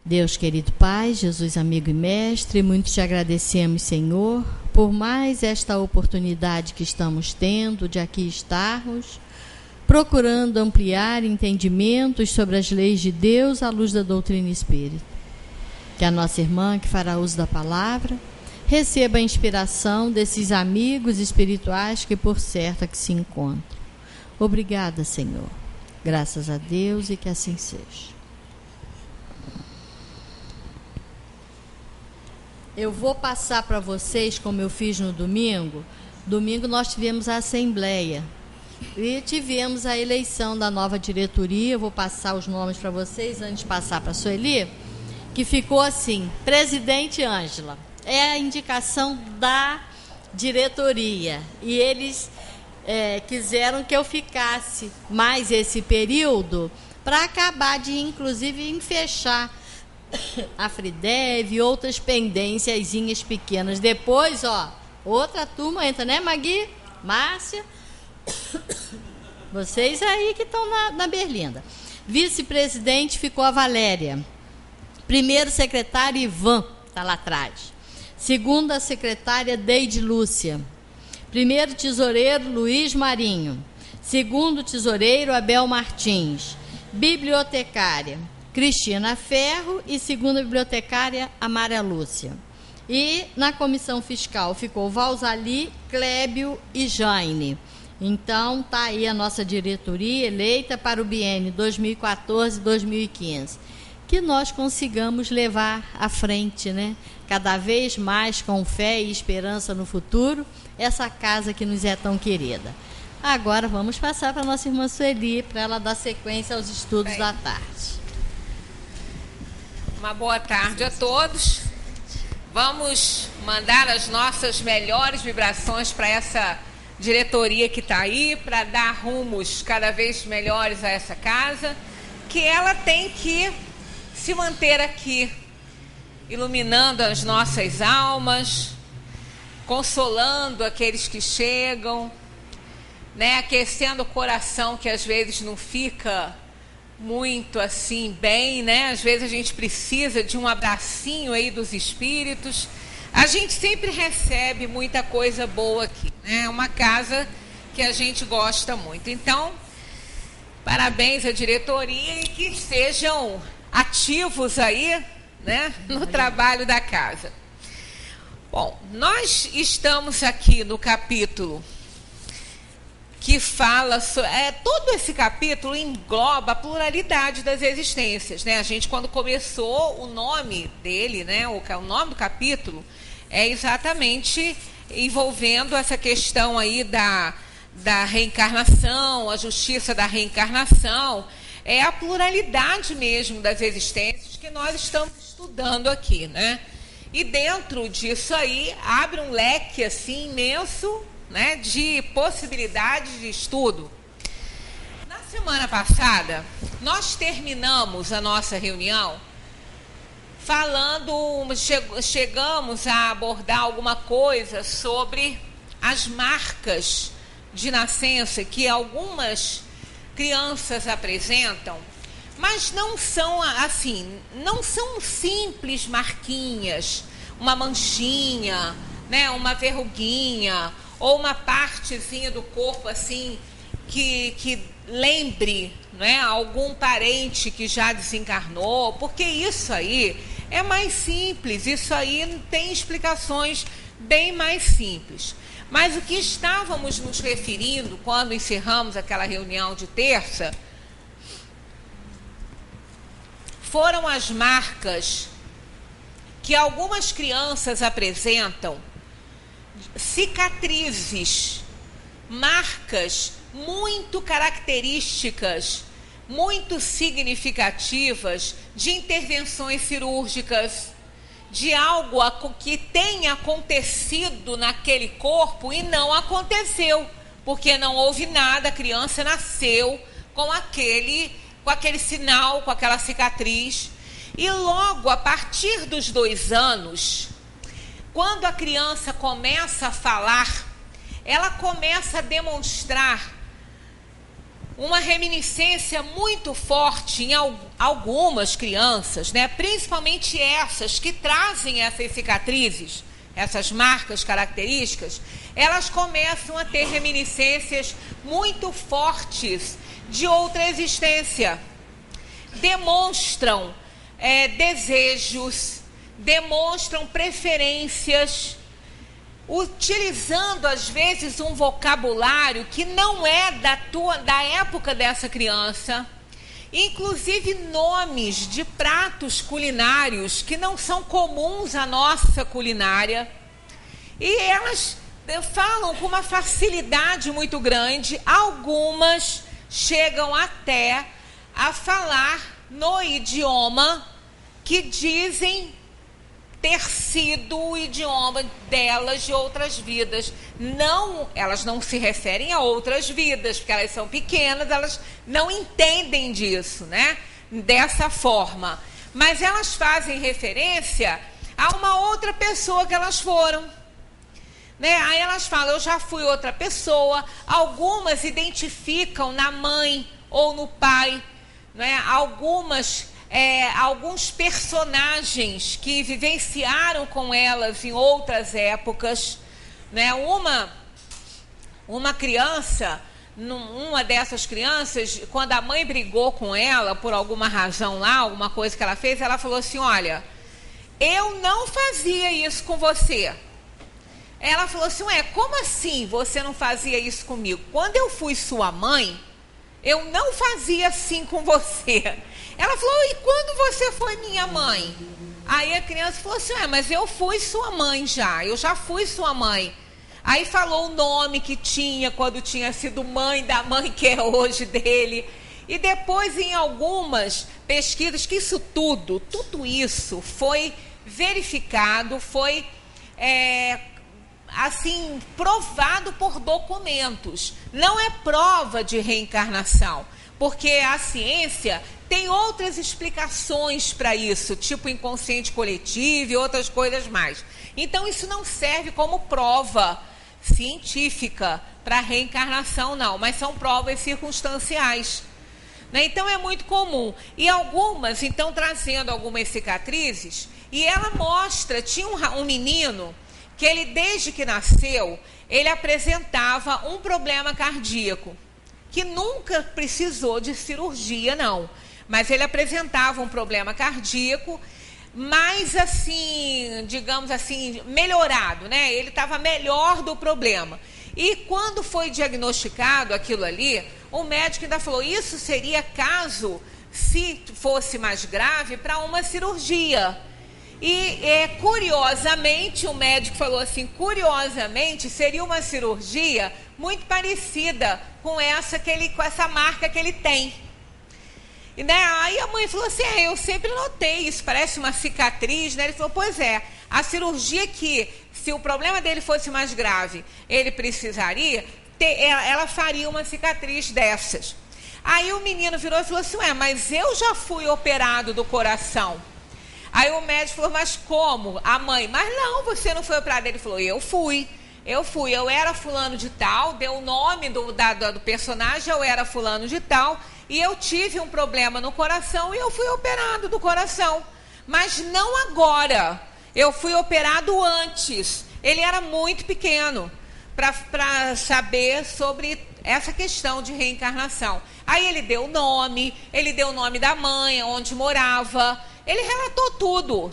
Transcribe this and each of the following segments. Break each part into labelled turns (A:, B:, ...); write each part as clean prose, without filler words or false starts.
A: Deus querido Pai, Jesus amigo e mestre, muito te agradecemos, Senhor, por mais esta oportunidade que estamos tendo de aqui estarmos, procurando ampliar entendimentos sobre as leis de Deus à luz da doutrina espírita. Que a nossa irmã, que fará uso da palavra, receba a inspiração desses amigos espirituais que por certo aqui se encontram. Obrigada, Senhor. Graças a Deus e que assim seja. Eu vou passar para vocês, como eu fiz no domingo. Domingo nós tivemos a assembleia e tivemos a eleição da nova diretoria. Eu vou passar os nomes para vocês antes de passar para a Sueli, que ficou assim: Presidente Ângela. É a indicação da diretoria. E eles quiseram que eu ficasse mais esse período para acabar de, inclusive, fechar a Fridev e outras pendênciazinhas pequenas. Depois, outra turma entra, né, Magui? Márcia? Vocês aí que estão na Berlinda. Vice-presidente ficou a Valéria. Primeiro secretário, Ivan, está lá atrás. Segunda secretária, Deide Lúcia. Primeiro tesoureiro, Luiz Marinho. Segundo tesoureiro, Abel Martins. Bibliotecária, Cristina Ferro. E segunda bibliotecária, Amária Lúcia. E na comissão fiscal ficou Valzali, Clébio e Jaine. Então, está aí a nossa diretoria eleita para o biênio 2014-2015. Que nós consigamos levar à frente, né? Cada vez mais com fé e esperança no futuro, essa casa que nos é tão querida. Agora vamos passar para a nossa irmã Sueli, para ela dar sequência aos estudos da tarde.
B: Uma boa tarde a todos. Vamos mandar as nossas melhores vibrações para essa diretoria que está aí, para dar rumos cada vez melhores a essa casa, que ela tem que se manter aqui, iluminando as nossas almas, consolando aqueles que chegam, né, aquecendo o coração que às vezes não fica muito assim bem, né? Às vezes a gente precisa de um abracinho aí dos espíritos. A gente sempre recebe muita coisa boa aqui, né? É uma casa que a gente gosta muito. Então, parabéns à diretoria e que sejam ativos aí, né, no trabalho da casa. Bom, nós estamos aqui no capítulo que fala todo esse capítulo engloba a pluralidade das existências, né? A gente, quando começou, o nome dele, né, o nome do capítulo é exatamente envolvendo essa questão aí da reencarnação, a justiça da reencarnação. É a pluralidade mesmo das existências que nós estamos estudando aqui, né? E dentro disso aí abre um leque assim imenso, né, de possibilidades de estudo. Na semana passada, nós terminamos a nossa reunião chegamos a abordar alguma coisa sobre as marcas de nascença que algumas crianças apresentam, mas não são assim, não são simples marquinhas, uma manchinha, né, uma verruguinha ou uma partezinha do corpo assim que lembre, né, algum parente que já desencarnou, porque isso aí é mais simples, isso aí tem explicações bem mais simples. Mas o que estávamos nos referindo quando encerramos aquela reunião de terça foram as marcas que algumas crianças apresentam, cicatrizes, marcas muito características, muito significativas de intervenções cirúrgicas, de algo que tenha acontecido naquele corpo e não aconteceu, porque não houve nada, a criança nasceu com aquele sinal, com aquela cicatriz. E logo a partir dos 2 anos, quando a criança começa a falar, ela começa a demonstrar uma reminiscência muito forte em algumas crianças, né? Principalmente essas que trazem essas cicatrizes, essas marcas características, elas começam a ter reminiscências muito fortes de outra existência. Demonstram desejos, demonstram preferências, utilizando às vezes um vocabulário que não é da época dessa criança, inclusive nomes de pratos culinários que não são comuns à nossa culinária, e elas falam com uma facilidade muito grande. Algumas chegam até a falar no idioma que dizem ter sido o idioma delas de outras vidas. Não, elas não se referem a outras vidas, porque elas são pequenas, elas não entendem disso, né? Dessa forma. Mas elas fazem referência a uma outra pessoa que elas foram, né? Aí elas falam, eu já fui outra pessoa. Algumas identificam na mãe ou no pai, né? Alguns personagens que vivenciaram com elas em outras épocas, né? Uma criança, uma dessas crianças, quando a mãe brigou com ela por alguma razão lá, alguma coisa que ela fez, ela falou assim, olha, eu não fazia isso com você. Ela falou assim, como assim você não fazia isso comigo? Quando eu fui sua mãe, eu não fazia assim com você. Ela falou, e quando você foi minha mãe? Aí a criança falou assim, mas eu fui sua mãe já, eu já fui sua mãe. Aí falou o nome que tinha quando tinha sido mãe da mãe que é hoje dele. E depois em algumas pesquisas, que tudo isso foi verificado, foi assim, provado por documentos. Não é prova de reencarnação, porque a ciência tem outras explicações para isso, tipo inconsciente coletivo e outras coisas mais. Então isso não serve como prova científica para reencarnação, não, mas são provas circunstanciais, né? Então é muito comum. E algumas, então, trazendo algumas cicatrizes, e ela mostra, tinha um menino que ele, desde que nasceu, ele apresentava um problema cardíaco, que nunca precisou de cirurgia, não. Mas ele apresentava um problema cardíaco, mais assim, digamos assim, melhorado, né? Ele estava melhor do problema. E quando foi diagnosticado aquilo ali, o médico ainda falou, isso seria caso, se fosse mais grave, para uma cirurgia. E, curiosamente, o médico falou assim, curiosamente, seria uma cirurgia muito parecida com essa marca que ele tem. E, né, aí a mãe falou assim, eu sempre notei isso, parece uma cicatriz, né? Ele falou, pois é, a cirurgia que, se o problema dele fosse mais grave, ele precisaria, ela faria uma cicatriz dessas. Aí o menino virou e falou assim, mas eu já fui operado do coração. Aí o médico falou, mas como? A mãe, mas não, você não foi operado. Ele falou, eu fui, eu era fulano de tal, deu o nome do personagem, eu era fulano de tal, e eu tive um problema no coração e eu fui operado do coração. Mas não agora, eu fui operado antes. Ele era muito pequeno para saber sobre essa questão de reencarnação. Aí ele deu o nome da mãe, onde morava. Ele relatou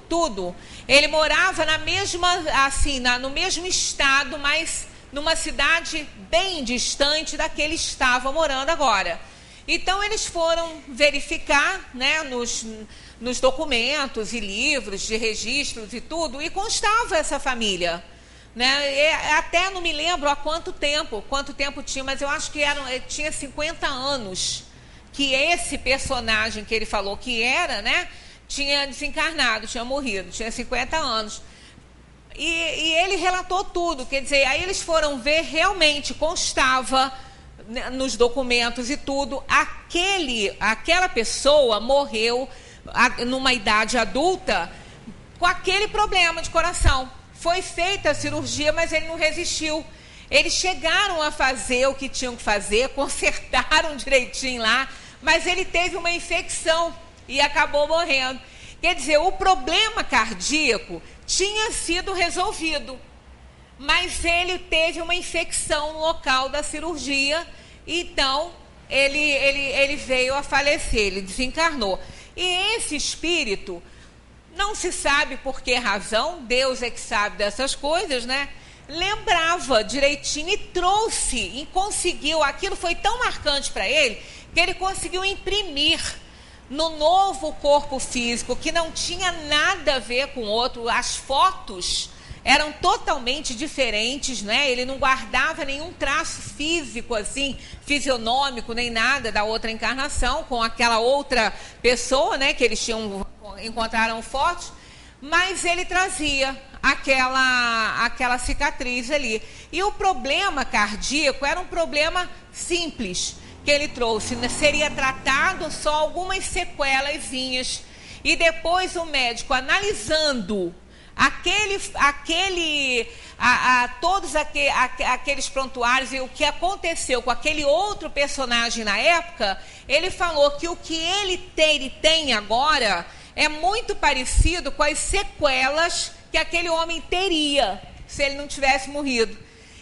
B: tudo. Ele morava na mesma, assim, no mesmo estado, mas numa cidade bem distante da que ele estava morando agora. Então eles foram verificar, né, nos documentos e livros de registros e tudo, e constava essa família, né? Até não me lembro há quanto tempo tinha, mas eu acho que tinha 50 anos que esse personagem que ele falou que era, né, tinha desencarnado, tinha morrido, tinha 50 anos. E ele relatou tudo, quer dizer, aí eles foram ver, realmente constava, né, nos documentos e tudo, aquela pessoa morreu numa idade adulta com aquele problema de coração. Foi feita a cirurgia, mas ele não resistiu. Eles chegaram a fazer o que tinham que fazer, consertaram direitinho lá, mas ele teve uma infecção e acabou morrendo. Quer dizer, o problema cardíaco tinha sido resolvido, mas ele teve uma infecção no local da cirurgia, então ele veio a falecer, ele desencarnou. E esse espírito, não se sabe por que razão, Deus é que sabe dessas coisas, né? Lembrava direitinho e trouxe, e conseguiu, aquilo foi tão marcante para ele, que ele conseguiu imprimir no novo corpo físico, que não tinha nada a ver com o outro. As fotos eram totalmente diferentes, né? Ele não guardava nenhum traço físico, assim, fisionômico, nem nada da outra encarnação, com aquela outra pessoa, né? Que eles encontraram fotos, mas ele trazia aquela cicatriz ali. E o problema cardíaco era um problema simples, que ele trouxe, né? Seria tratado só algumas sequelazinhas, e depois o médico, analisando todos aqueles prontuários e o que aconteceu com aquele outro personagem na época, ele falou que o que ele tem agora é muito parecido com as sequelas que aquele homem teria se ele não tivesse morrido.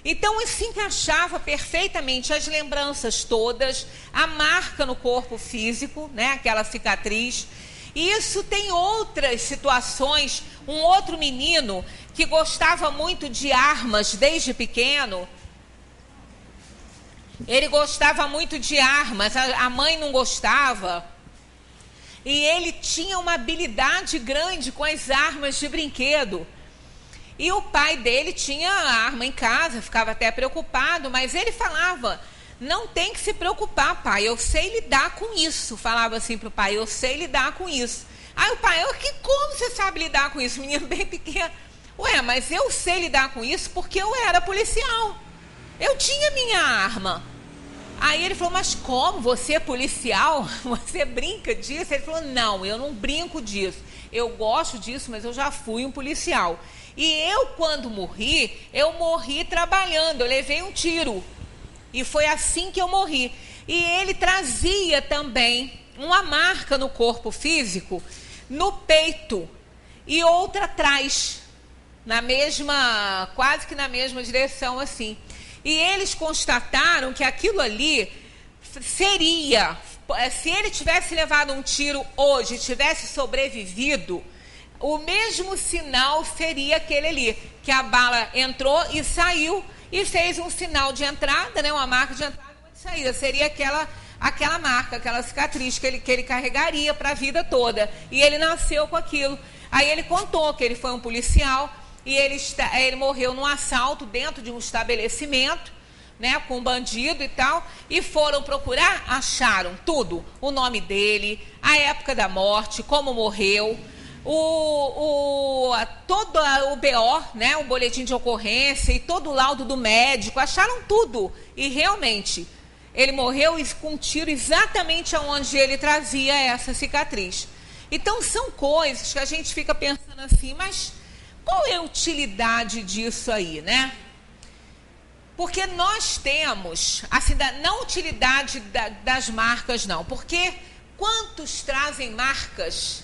B: Então, isso se encaixava perfeitamente, as lembranças todas, a marca no corpo físico, né, aquela cicatriz. E isso tem outras situações. Um outro menino que gostava muito de armas desde pequeno, ele gostava muito de armas, a mãe não gostava. E ele tinha uma habilidade grande com as armas de brinquedo. E o pai dele tinha arma em casa, ficava até preocupado, mas ele falava: não tem que se preocupar, pai, eu sei lidar com isso. Falava assim para o pai: eu sei lidar com isso. Aí o pai: como você sabe lidar com isso? Menino bem pequeno. Ué, mas eu sei lidar com isso porque eu era policial. Eu tinha minha arma. Aí ele falou: mas como? Você é policial? Você brinca disso? Ele falou: não, eu não brinco disso. Eu gosto disso, mas eu já fui um policial. E eu, quando morri, eu morri trabalhando. Eu levei um tiro. E foi assim que eu morri. E ele trazia também uma marca no corpo físico, no peito, e outra atrás, quase que na mesma direção, assim. E eles constataram que aquilo ali seria, se ele tivesse levado um tiro hoje, tivesse sobrevivido, o mesmo sinal seria aquele ali, que a bala entrou e saiu, e fez um sinal de entrada, né, uma marca de entrada e uma de saída. Seria aquela marca, aquela cicatriz que ele carregaria para a vida toda. E ele nasceu com aquilo. Aí ele contou que ele foi um policial e ele morreu num assalto dentro de um estabelecimento, né, com um bandido e tal, e foram procurar, acharam tudo, o nome dele, a época da morte, como morreu, todo o BO, né, o boletim de ocorrência e todo o laudo do médico, acharam tudo. E realmente, ele morreu com um tiro exatamente aonde ele trazia essa cicatriz. Então, são coisas que a gente fica pensando assim, mas qual é a utilidade disso aí, né? Porque nós temos, assim, não utilidade das marcas, não. Porque quantos trazem marcas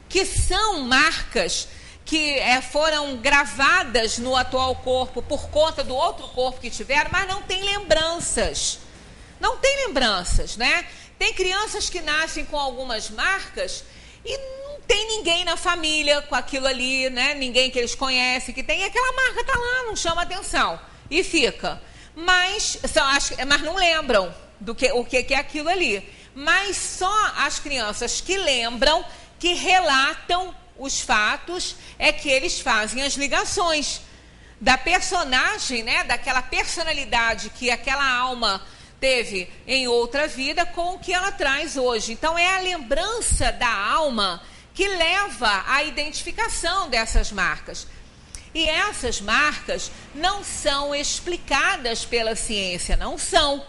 B: que são marcas que foram gravadas no atual corpo por conta do outro corpo que tiveram, mas não tem lembranças. Não tem lembranças, né? Tem crianças que nascem com algumas marcas e não tem ninguém na família com aquilo ali, né? Ninguém que eles conhecem que tem. E aquela marca está lá, não chama atenção. E fica. Mas não lembram o que é aquilo ali. Mas só as crianças que lembram, que relatam os fatos, é que eles fazem as ligações da personagem, né? Daquela personalidade que aquela alma teve em outra vida com o que ela traz hoje. Então, é a lembrança da alma que leva à identificação dessas marcas. E essas marcas não são explicadas pela ciência, não são.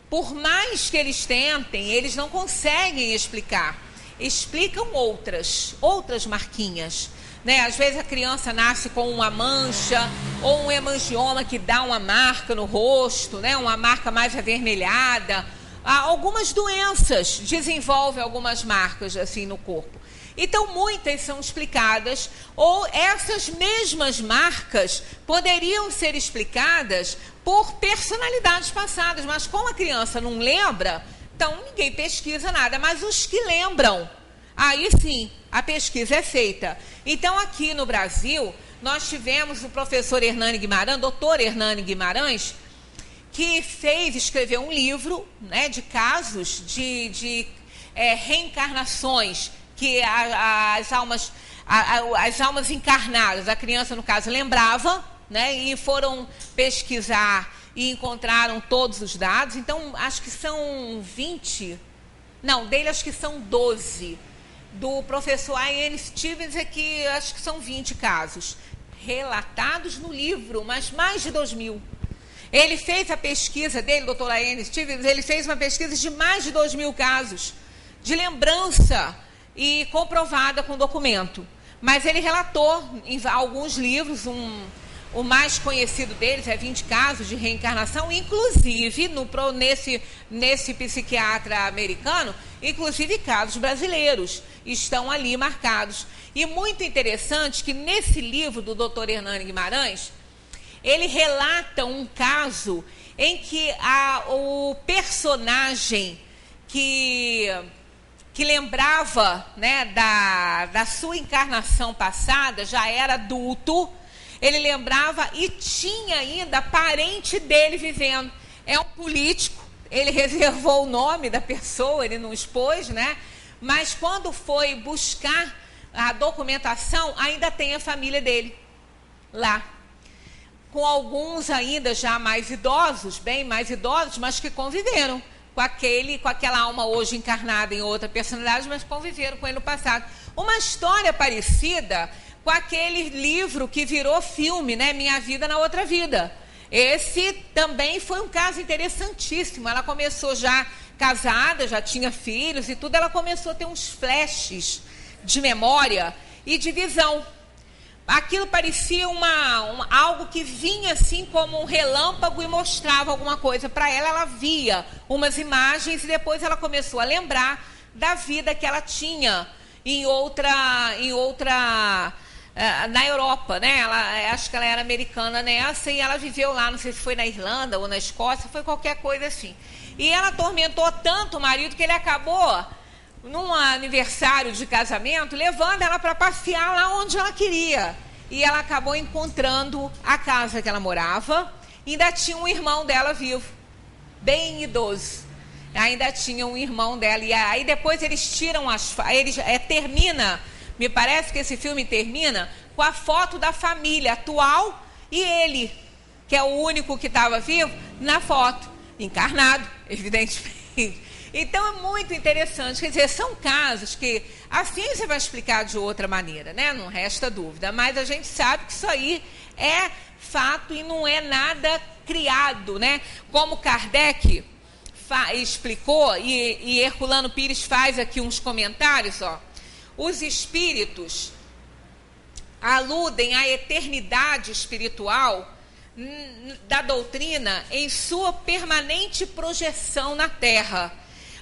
B: Por mais que eles tentem, eles não conseguem explicar. Explicam outras marquinhas. né? Às vezes a criança nasce com uma mancha ou um hemangioma que dá uma marca no rosto, né? Uma marca mais avermelhada. Algumas doenças desenvolvem algumas marcas assim no corpo. Então, muitas são explicadas, ou essas mesmas marcas poderiam ser explicadas por personalidades passadas, mas como a criança não lembra, então ninguém pesquisa nada, mas os que lembram, aí sim, a pesquisa é feita. Então, aqui no Brasil, nós tivemos o professor Hernani Guimarães, doutor Hernani Guimarães, que escreveu um livro, né, de casos de reencarnações, que as almas encarnadas, a criança, no caso, lembrava, né, e foram pesquisar e encontraram todos os dados. Então, acho que são 20, não, dele acho que são 12. Do professor A.N. Stevens é que acho que são 20 casos relatados no livro, mas mais de 2.000. Ele fez a pesquisa dele, doutor A.N. Stevens, ele fez uma pesquisa de mais de 2.000 casos de lembrança e comprovada com documento. Mas ele relatou em alguns livros, o mais conhecido deles é 20 casos de reencarnação, inclusive nesse psiquiatra americano, inclusive casos brasileiros estão ali marcados. E muito interessante que nesse livro do Dr. Hernani Guimarães, ele relata um caso em que o personagem que lembrava, né, da sua encarnação passada, já era adulto, ele lembrava e tinha ainda parente dele vivendo. É um político, ele reservou o nome da pessoa, ele não expôs, né? Mas quando foi buscar a documentação, ainda tem a família dele lá. Com alguns ainda já mais idosos, bem mais idosos, mas que conviveram com aquela alma hoje encarnada em outra personalidade, mas conviveram com ele no passado. Uma história parecida com aquele livro que virou filme, né? Minha Vida na Outra Vida. Esse também foi um caso interessantíssimo. Ela começou já casada, já tinha filhos e tudo, ela começou a ter uns flashes de memória e de visão. Aquilo parecia algo que vinha assim como um relâmpago e mostrava alguma coisa para ela. Ela via umas imagens e depois ela começou a lembrar da vida que ela tinha na Europa, né? Acho que ela era americana nessa e ela viveu lá, não sei se foi na Irlanda ou na Escócia, foi qualquer coisa assim. E ela atormentou tanto o marido que ele acabou, num aniversário de casamento, levando ela para passear lá onde ela queria. E ela acabou encontrando a casa que ela morava. E ainda tinha um irmão dela vivo, bem idoso. Ainda tinha um irmão dela. E aí depois eles tiram termina, me parece que esse filme termina com a foto da família atual e ele, que é o único que estava vivo, na foto, encarnado, evidentemente. Então é muito interessante, quer dizer, são casos que a ciência vai explicar de outra maneira, né? Não resta dúvida, mas a gente sabe que isso aí é fato e não é nada criado, né? Como Kardec explicou, e Herculano Pires faz aqui uns comentários, ó. Os espíritos aludem à eternidade espiritual da doutrina em sua permanente projeção na Terra.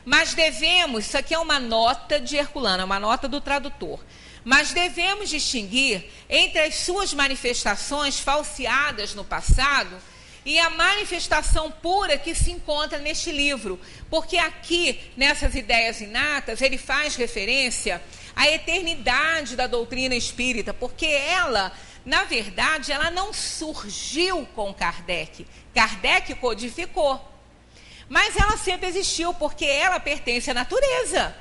B: Mas devemos, isso aqui é uma nota de Herculano, é uma nota do tradutor, mas devemos distinguir entre as suas manifestações falseadas no passado e a manifestação pura que se encontra neste livro, porque aqui, nessas ideias inatas, ele faz referência à eternidade da doutrina espírita, porque ela, na verdade, ela não surgiu com Kardec. Kardec codificou. Mas ela sempre existiu, porque ela pertence à natureza,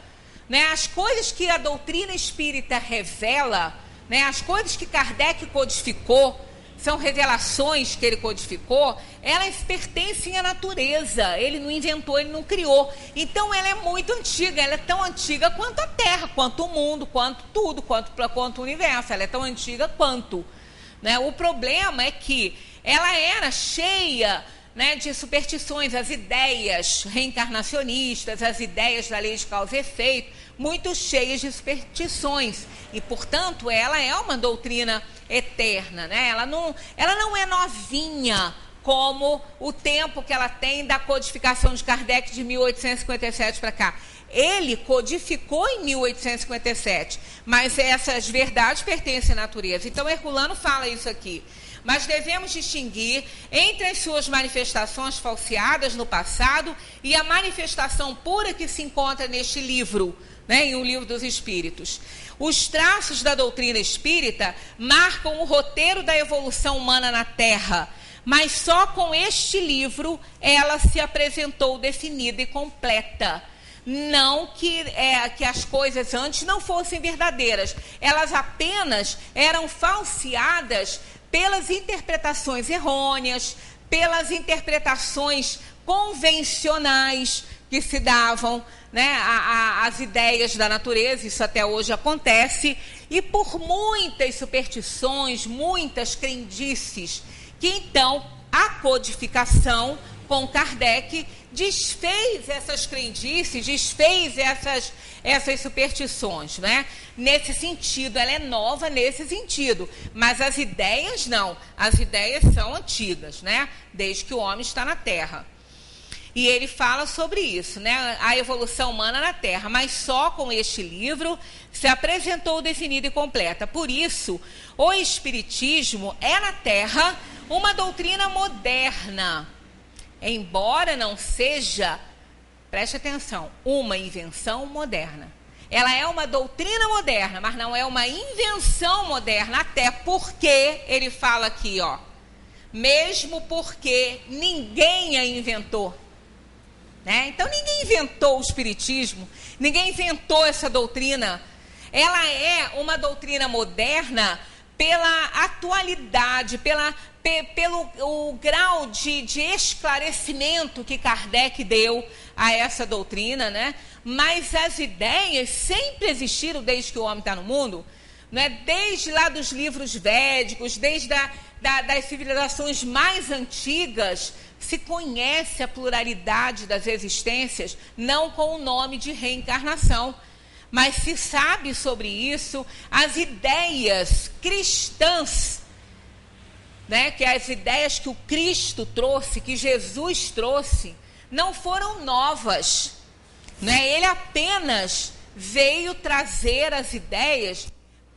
B: né? As coisas que a doutrina espírita revela, né? As coisas que Kardec codificou, são revelações que ele codificou, elas pertencem à natureza. Ele não inventou, ele não criou. Então ela é muito antiga, ela é tão antiga quanto a Terra, quanto o mundo, quanto tudo, quanto o universo. Ela é tão antiga quanto, né? O problema é que ela era cheia, né, de superstições, as ideias reencarnacionistas, as ideias da lei de causa e efeito, muito cheias de superstições. E, portanto, ela é uma doutrina eterna, né? Ela não é novinha, como o tempo que ela tem da codificação de Kardec de 1857 para cá. Ele codificou em 1857, mas essas verdades pertencem à natureza. Então, Herculano fala isso aqui. Mas devemos distinguir entre as suas manifestações falseadas no passado e a manifestação pura que se encontra neste livro, né, em O Livro dos Espíritos. Os traços da doutrina espírita marcam o roteiro da evolução humana na Terra, mas só com este livro ela se apresentou definida e completa. Não que as coisas antes não fossem verdadeiras, elas apenas eram falseadas pelas interpretações errôneas, pelas interpretações convencionais que se davam, né, às ideias da natureza. Isso até hoje acontece, e por muitas superstições, muitas crendices, que então a codificação com Kardec desfez essas crendices, desfez essas superstições, né? Nesse sentido, ela é nova nesse sentido, mas as ideias não, as ideias são antigas, né? Desde que o homem está na Terra. E ele fala sobre isso, né? A evolução humana na Terra, mas só com este livro se apresentou definida e completa. Por isso, o Espiritismo é na Terra uma doutrina moderna, embora não seja, preste atenção, uma invenção moderna. Ela é uma doutrina moderna, mas não é uma invenção moderna, até porque ele fala aqui, ó, mesmo porque ninguém a inventou. Né? Então, ninguém inventou o Espiritismo, ninguém inventou essa doutrina. Ela é uma doutrina moderna pela atualidade, pelo o grau de esclarecimento que Kardec deu a essa doutrina, né? Mas as ideias sempre existiram desde que o homem está no mundo, né? Desde lá dos livros védicos, desde das civilizações mais antigas, se conhece a pluralidade das existências, não com o nome de reencarnação, mas se sabe sobre isso. As ideias cristãs, né, que as ideias que o Cristo trouxe, que Jesus trouxe, não foram novas, né? Ele apenas veio trazer as ideias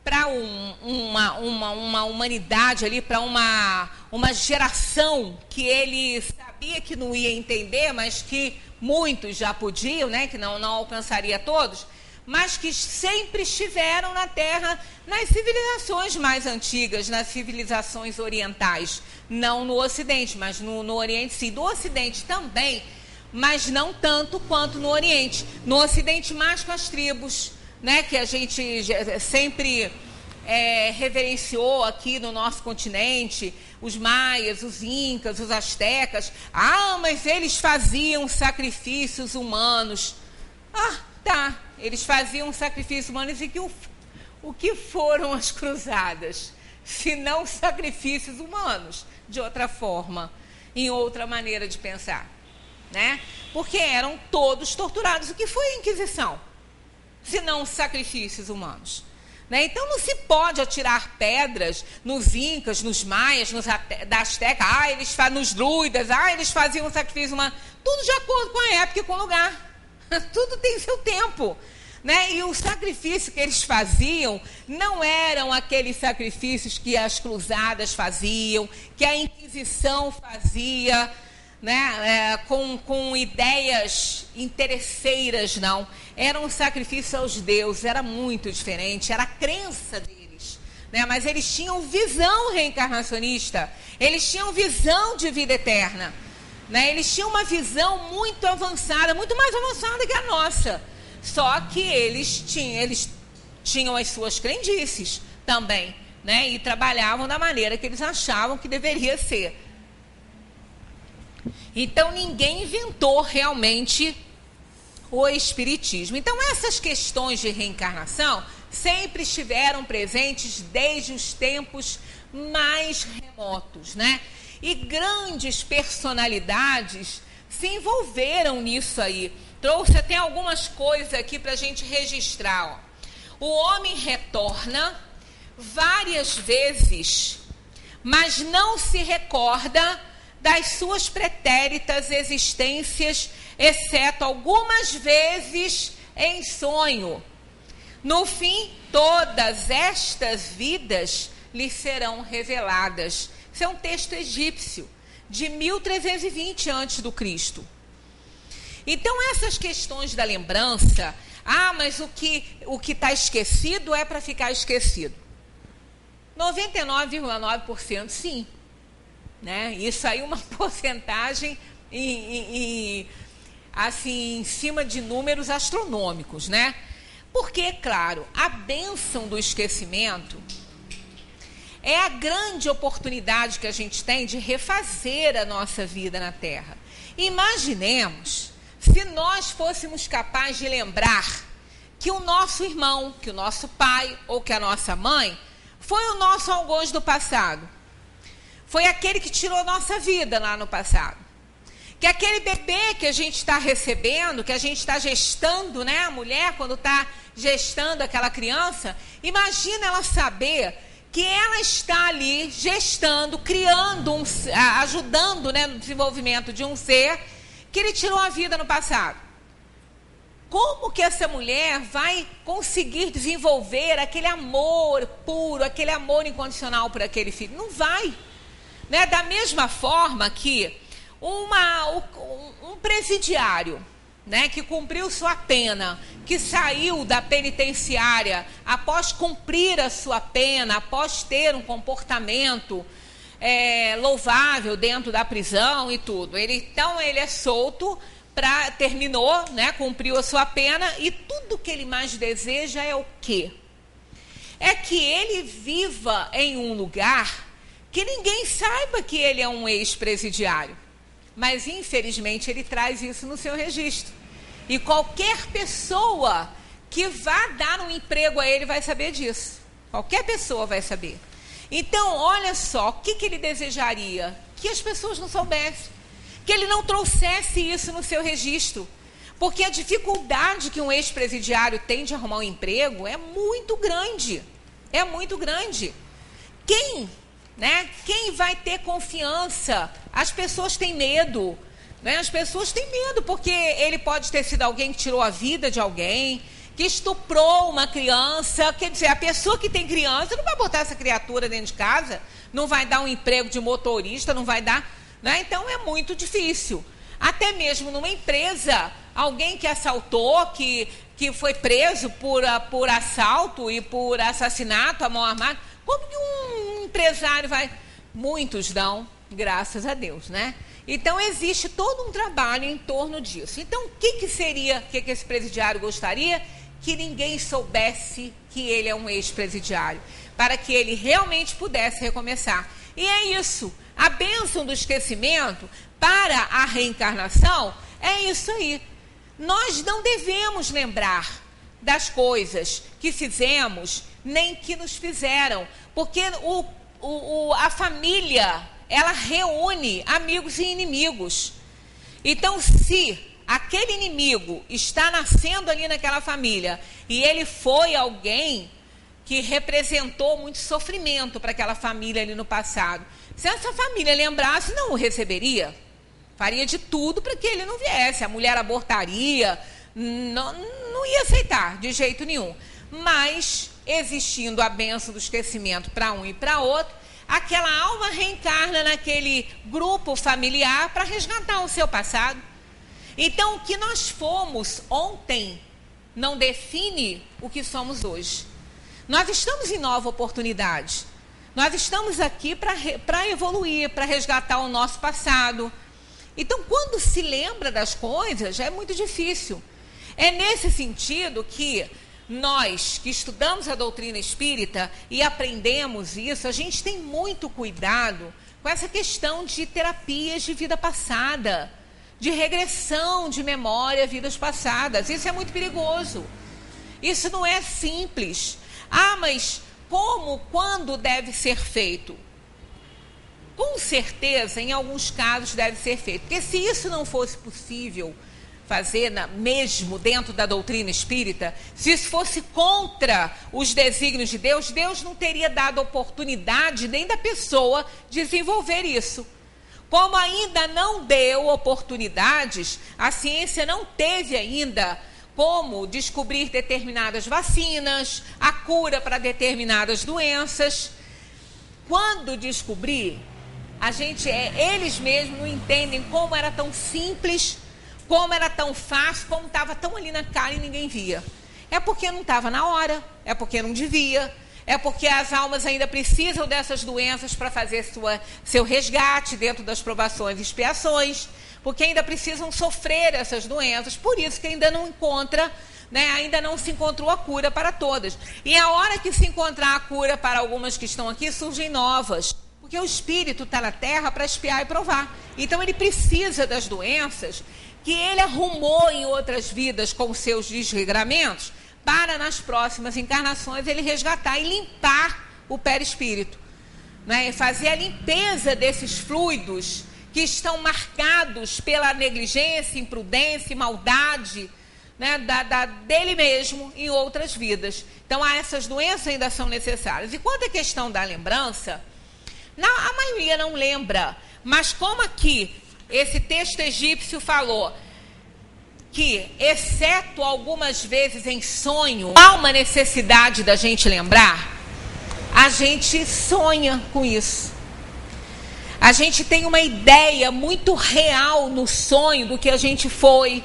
B: para uma humanidade ali, para uma geração que ele sabia que não ia entender, mas que muitos já podiam, né, que não alcançaria todos, mas que sempre estiveram na Terra, nas civilizações mais antigas, nas civilizações orientais, não no Ocidente, mas no Oriente sim, do Ocidente também, mas não tanto quanto no Oriente. No Ocidente mais com as tribos, né, que a gente sempre reverenciou aqui no nosso continente, os maias, os incas, os astecas. Ah, mas eles faziam sacrifícios humanos. Ah, tá, eles faziam sacrifícios humanos, e o que foram as cruzadas? Se não sacrifícios humanos, de outra forma, em outra maneira de pensar, né? Porque eram todos torturados. O que foi a Inquisição? Se não sacrifícios humanos, né? Então não se pode atirar pedras nos incas, nos maias, nos astecas, nos druidas, eles faziam sacrifício humano. Tudo de acordo com a época e com o lugar. Tudo tem seu tempo, né? E o sacrifício que eles faziam não eram aqueles sacrifícios que as cruzadas faziam, que a Inquisição fazia, né? Com ideias interesseiras, não. Era um sacrifício aos deuses, era muito diferente, era a crença deles, né? Mas eles tinham visão reencarnacionista, eles tinham visão de vida eterna, né? Eles tinham uma visão muito avançada, muito mais avançada que a nossa. Só que eles tinham as suas crendices também, né? E trabalhavam da maneira que eles achavam que deveria ser. Então, ninguém inventou realmente o Espiritismo. Então, essas questões de reencarnação sempre estiveram presentes desde os tempos mais remotos, né? E grandes personalidades se envolveram nisso aí. trouxe até algumas coisas aqui para a gente registrar. Ó. O homem retorna várias vezes, mas não se recorda das suas pretéritas existências, exceto algumas vezes em sonho. No fim, todas estas vidas lhe serão reveladas. Isso é um texto egípcio, de 1320 a.C. Então, essas questões da lembrança, mas o que está esquecido é para ficar esquecido. 99,9% sim. Né? Isso aí é uma porcentagem assim, em cima de números astronômicos, né? Porque, claro, a bênção do esquecimento é a grande oportunidade que a gente tem de refazer a nossa vida na Terra. Imaginemos se nós fôssemos capazes de lembrar que o nosso irmão, que o nosso pai ou que a nossa mãe foi o nosso algoz do passado. Foi aquele que tirou nossa vida lá no passado. Que aquele bebê que a gente está recebendo, que a gente está gestando, né? A mulher, quando está gestando aquela criança, imagina ela saber que ela está ali gestando, criando, ajudando, né, no desenvolvimento de um ser que ele tirou a vida no passado. Como que essa mulher vai conseguir desenvolver aquele amor puro, aquele amor incondicional por aquele filho? Não vai. Né? Da mesma forma que um presidiário, né, que cumpriu sua pena, que saiu da penitenciária após cumprir a sua pena, após ter um comportamento louvável dentro da prisão e tudo. Então ele é solto, terminou, né, cumpriu a sua pena, e tudo que ele mais deseja é o quê? É que ele viva em um lugar que ninguém saiba que ele é um ex-presidiário. Mas, infelizmente, ele traz isso no seu registro. E qualquer pessoa que vá dar um emprego a ele vai saber disso. Qualquer pessoa vai saber. Então, olha só, o que ele desejaria? Que as pessoas não soubessem. Que ele não trouxesse isso no seu registro. Porque a dificuldade que um ex-presidiário tem de arrumar um emprego é muito grande. É muito grande. Quem vai ter confiança? As pessoas têm medo. Né? As pessoas têm medo porque ele pode ter sido alguém que tirou a vida de alguém, que estuprou uma criança. Quer dizer, a pessoa que tem criança não vai botar essa criatura dentro de casa, não vai dar um emprego de motorista, não vai dar... Né? Então, é muito difícil. Até mesmo numa empresa, alguém que assaltou, que foi preso por assalto e por assassinato à mão armada, como que um empresário vai... Muitos dão, graças a Deus, né? Então, existe todo um trabalho em torno disso. Então, o que seria, o que esse presidiário gostaria? Que ninguém soubesse que ele é um ex-presidiário, para que ele realmente pudesse recomeçar. E é isso. A bênção do esquecimento para a reencarnação é isso aí. Nós não devemos lembrar das coisas que fizemos, nem que nos fizeram, porque a família, ela reúne amigos e inimigos. Então, se aquele inimigo está nascendo ali naquela família e ele foi alguém que representou muito sofrimento para aquela família ali no passado, se essa família lembrasse, não o receberia, faria de tudo para que ele não viesse. A mulher abortaria, não ia aceitar de jeito nenhum. Mas, existindo a bênção do esquecimento para um e para outro, aquela alma reencarna naquele grupo familiar para resgatar o seu passado. Então, o que nós fomos ontem não define o que somos hoje. Nós estamos em nova oportunidade. Nós estamos aqui para evoluir, para resgatar o nosso passado. Então, quando se lembra das coisas, é muito difícil. É nesse sentido que nós que estudamos a doutrina espírita e aprendemos isso, a gente tem muito cuidado com essa questão de terapias de vida passada, de regressão de memória a vidas passadas. Isso é muito perigoso. Isso não é simples. Mas como, quando deve ser feito? Com certeza, em alguns casos deve ser feito. Porque se isso não fosse possível fazer mesmo dentro da doutrina espírita, se isso fosse contra os desígnios de Deus, Deus não teria dado oportunidade nem da pessoa desenvolver isso. Como ainda não deu oportunidades, a ciência não teve ainda como descobrir determinadas vacinas, a cura para determinadas doenças. Quando descobrir, eles mesmos não entendem como era tão simples, como era tão fácil, como estava tão ali na cara e ninguém via. É porque não estava na hora, é porque não devia, é porque as almas ainda precisam dessas doenças para fazer seu resgate dentro das provações e expiações, porque ainda precisam sofrer essas doenças, por isso que ainda não ainda não se encontrou a cura para todas. E a hora que se encontrar a cura para algumas que estão aqui, surgem novas. Porque o espírito está na Terra para espiar e provar. Então ele precisa das doenças que ele arrumou em outras vidas com seus desregramentos, para nas próximas encarnações ele resgatar e limpar o perispírito, né? Fazer a limpeza desses fluidos que estão marcados pela negligência, imprudência e maldade, né, dele mesmo em outras vidas. Então essas doenças ainda são necessárias. E quanto à questão da lembrança, a maioria não lembra, mas como aqui esse texto egípcio falou que, exceto algumas vezes em sonho, há uma necessidade da gente lembrar, a gente sonha com isso. A gente tem uma ideia muito real no sonho do que a gente foi,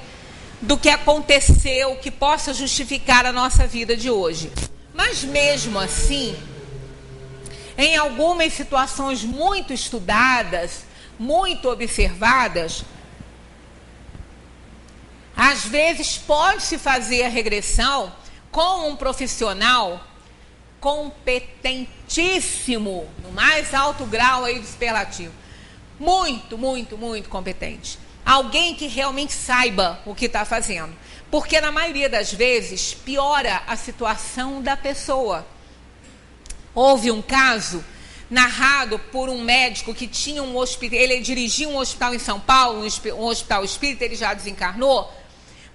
B: do que aconteceu, que possa justificar a nossa vida de hoje. Mas mesmo assim, em algumas situações muito estudadas, muito observadas, às vezes pode-se fazer a regressão com um profissional competentíssimo, no mais alto grau aí do superlativo. Muito, muito, muito competente. Alguém que realmente saiba o que está fazendo. Porque na maioria das vezes piora a situação da pessoa. Houve um caso narrado por um médico que tinha um hospital, ele dirigia um hospital em São Paulo, um hospital espírita, ele já desencarnou,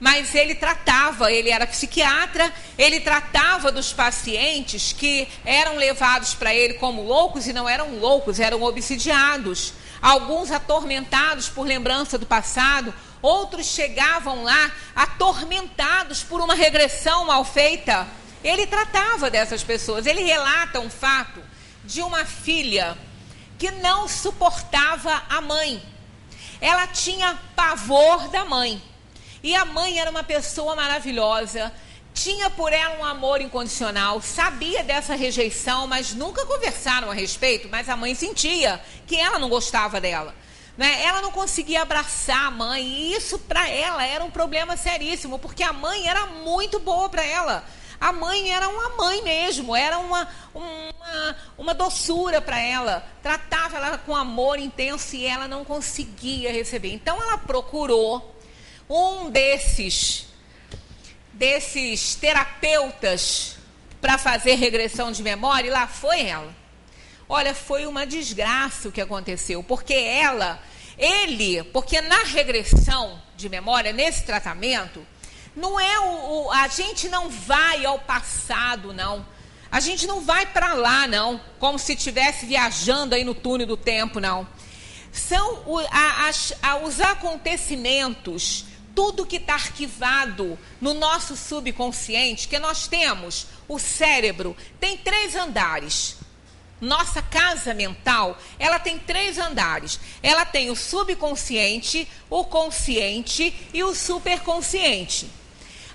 B: mas ele era psiquiatra, ele tratava dos pacientes que eram levados para ele como loucos e não eram loucos, eram obsidiados, alguns atormentados por lembrança do passado, outros chegavam lá atormentados por uma regressão mal feita. Ele tratava dessas pessoas. Ele relata um fato de uma filha que não suportava a mãe. Ela tinha pavor da mãe. E a mãe era uma pessoa maravilhosa, tinha por ela um amor incondicional, sabia dessa rejeição, mas nunca conversaram a respeito, mas a mãe sentia que ela não gostava dela, né? Ela não conseguia abraçar a mãe, e isso para ela era um problema seríssimo, porque a mãe era muito boa para ela. A mãe era uma mãe mesmo, era uma doçura para ela, tratava ela com amor intenso e ela não conseguia receber. Então ela procurou um desses terapeutas para fazer regressão de memória, e lá foi ela. Olha, foi uma desgraça o que aconteceu, porque porque na regressão de memória, nesse tratamento, não é a gente não vai ao passado, não. A gente não vai para lá, não, como se estivesse viajando aí no túnel do tempo, não. São os acontecimentos, tudo que está arquivado no nosso subconsciente, que nós temos, o cérebro, tem 3 andares. Nossa casa mental, ela tem 3 andares. Ela tem o subconsciente, o consciente e o superconsciente.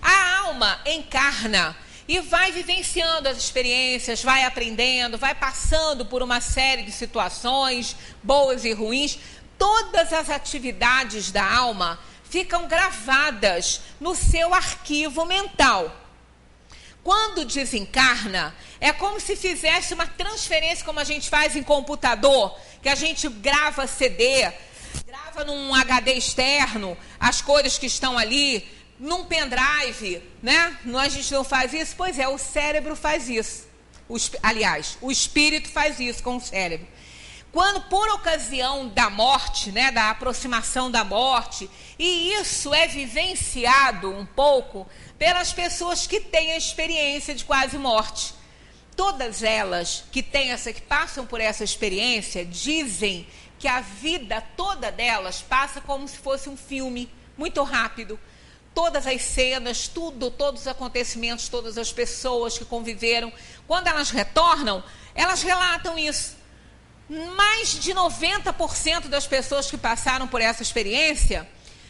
B: A alma encarna e vai vivenciando as experiências, vai aprendendo, vai passando por uma série de situações, boas e ruins. Todas as atividades da alma ficam gravadas no seu arquivo mental. Quando desencarna, é como se fizesse uma transferência, como a gente faz em computador, que a gente grava CD, grava num HD externo, as coisas que estão ali, num pendrive, né? A gente não faz isso? Pois é, o cérebro faz isso. Aliás, o espírito faz isso com o cérebro. quando por ocasião da morte, né, da aproximação da morte, e isso é vivenciado um pouco pelas pessoas que têm a experiência de quase morte. Todas elas que passam por essa experiência dizem que a vida toda delas passa como se fosse um filme, muito rápido. Todas as cenas, todos os acontecimentos, todas as pessoas que conviveram, quando elas retornam, elas relatam isso. Mais de 90% das pessoas que passaram por essa experiência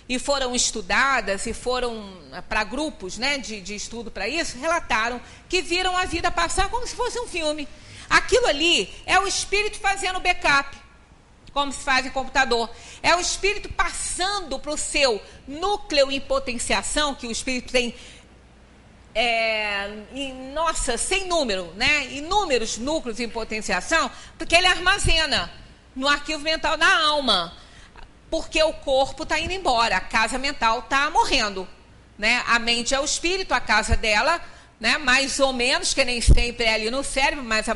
B: e foram estudadas e foram para grupos, né, de estudo para isso, relataram que viram a vida passar como se fosse um filme. Aquilo ali é o espírito fazendo backup, como se faz em computador. É o espírito passando para o seu núcleo em potenciação, que o espírito tem, sem número, né? Inúmeros núcleos em potenciação, porque ele armazena no arquivo mental da alma. Porque o corpo está indo embora, a casa mental está morrendo, né? A mente é o espírito, a casa dela, né? Mais ou menos, que nem sempre é ali no cérebro, mas